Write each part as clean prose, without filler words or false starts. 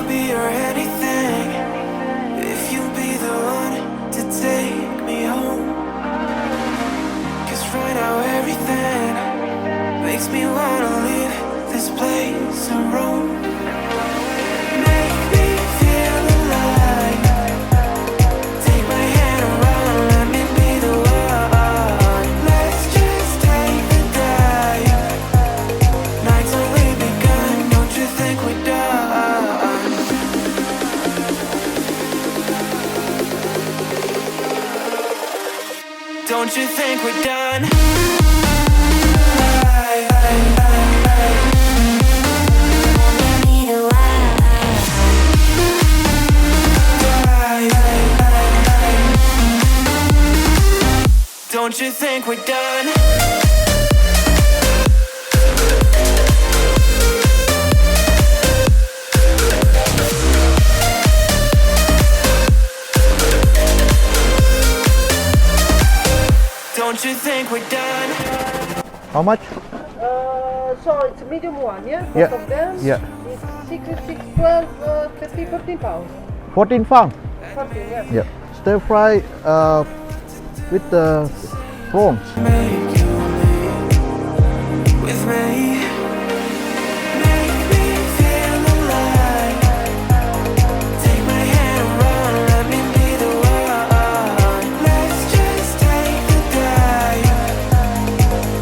I'll be your anything if you be the one to take me home. 'Cause right now everything makes me wanna leave this place and roam. Make me feel alive. Take my hand around, let me be the one. Let's just take the dive. Night's only begun, don't you think we're done? Don't you think we're done? Don't you think we're done? Don't you think we're done? How much? So it's a medium one, yeah? Both Yeah. of them? Yeah. It's 6, 12, 15 pounds. 14 pound. 14, yes. Yeah. Stir fry with the prawns. Make you leave with me. Make me feel alive. Take my hand around, let me be the one. Let's just take the dive.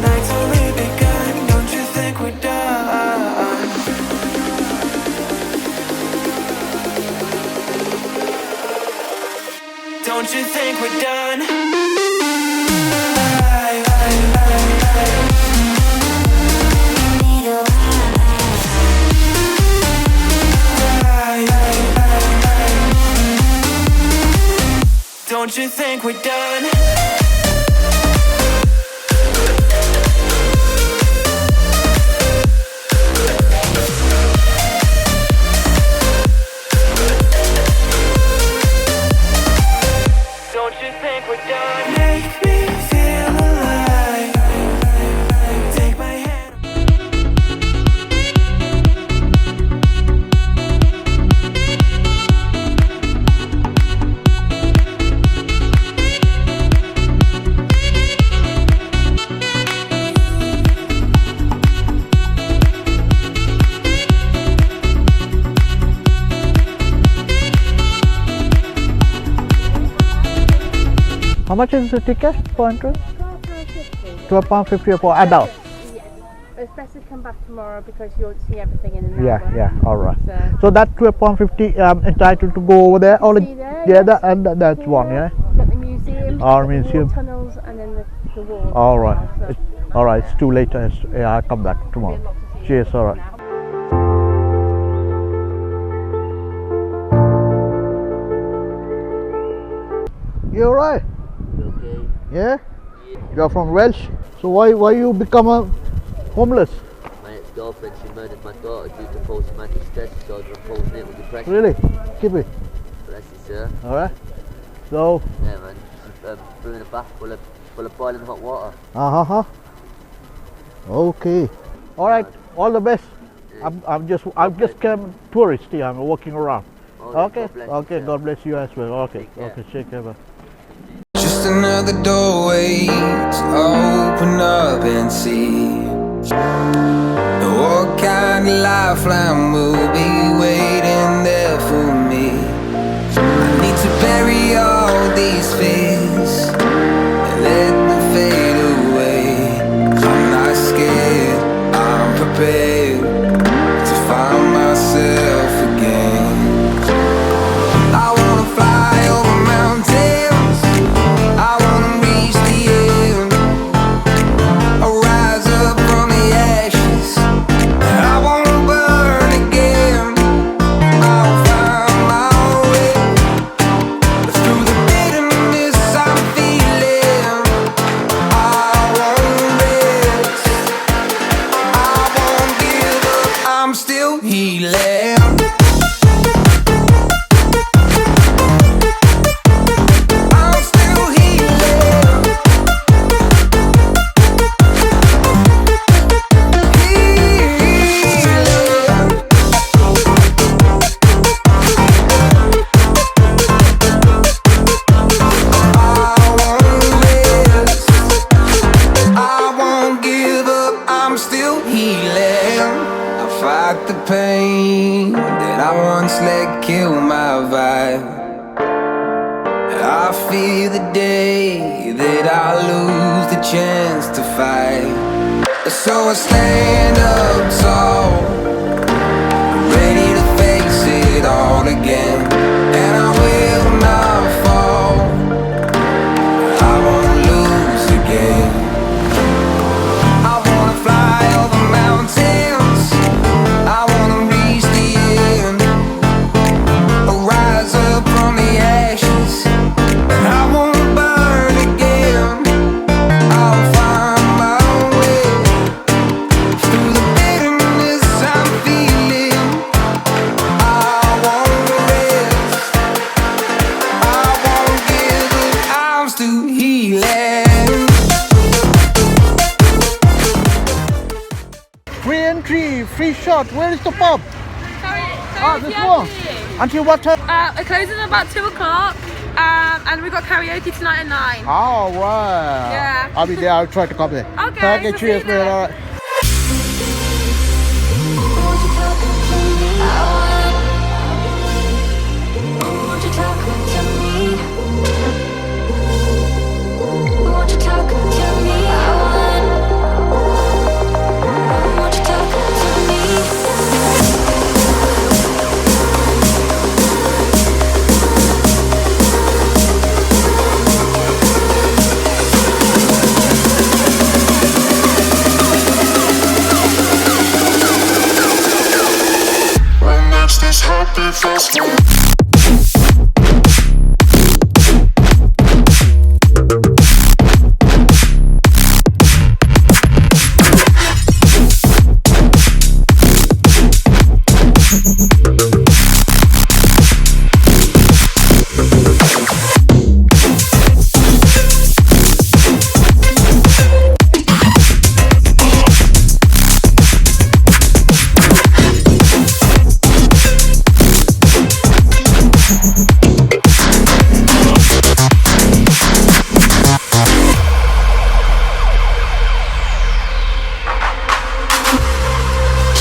Night's only begun, don't you think we're done? Don't you think we're done? Don't you think we're done? Don't you think we're done? Make me feel alive. Take my hand. How much is the ticket for entrance? £12.50. £12.50 for adult. Yeah. It's best to come back tomorrow because you won't see everything in an Yeah, hour. yeah, all right. So, So that £12.50 entitled to go over there. All see there, yeah, yes. that's one, yeah. Got the museum, Our got the museum. wall tunnels, and then the walls. All as right. well, so All right, it's too late. Yeah, I'll come back tomorrow. there'll be a lot to see Cheers, all right. now. You all right? Okay. Yeah? You're from Welsh? So why you become a homeless? My ex-girlfriend, she murdered my daughter due to post-traumatic stress disorder and postnatal depression. Really? Keep it. Bless you, sir. All right. So, Yeah, man. She threw in a bath full of boiling hot water. Okay. All right. All the best. I'm just came tourist here. I'm walking around. Oh, Okay. God bless you, Okay. sir. God bless you as well. Okay. Take care. Okay. Take care. Bye. Just another doorway to open up and see what kind of lifeline will be waiting there for me. I need to bury all these fears and let them fade away. I'm not scared, I'm prepared to find myself again. I wanna fly over mountains, I wanna reach the end. I'll rise up from the ashes, I wanna burn again. dream that I once let kill my vibe. I fear the day that I lose the chance to fight. So I stand up tall, ready to face it all again. And I will not fall, I won't lose again. I wanna fly over mountains, I wanna reach the end, rise up from the ashes, and I won't burn again. I'll find my way through the bitterness I'm feeling. I won't rest, I won't give up, I'm still healing. Free entry, free shot. Where is the pub? Ah, this one. Until what time? It closes about 2 o'clock. And we got karaoke tonight at 9. Oh, right. Yeah. I'll be there. I'll try to come there. Okay, Okay, we'll cheers, see you man. there. All right.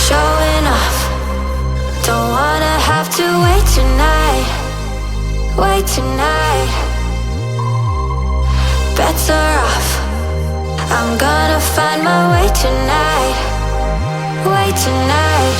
Showing off, don't wanna have to wait tonight. Wait tonight, better off. I'm gonna find my way tonight. Wait tonight.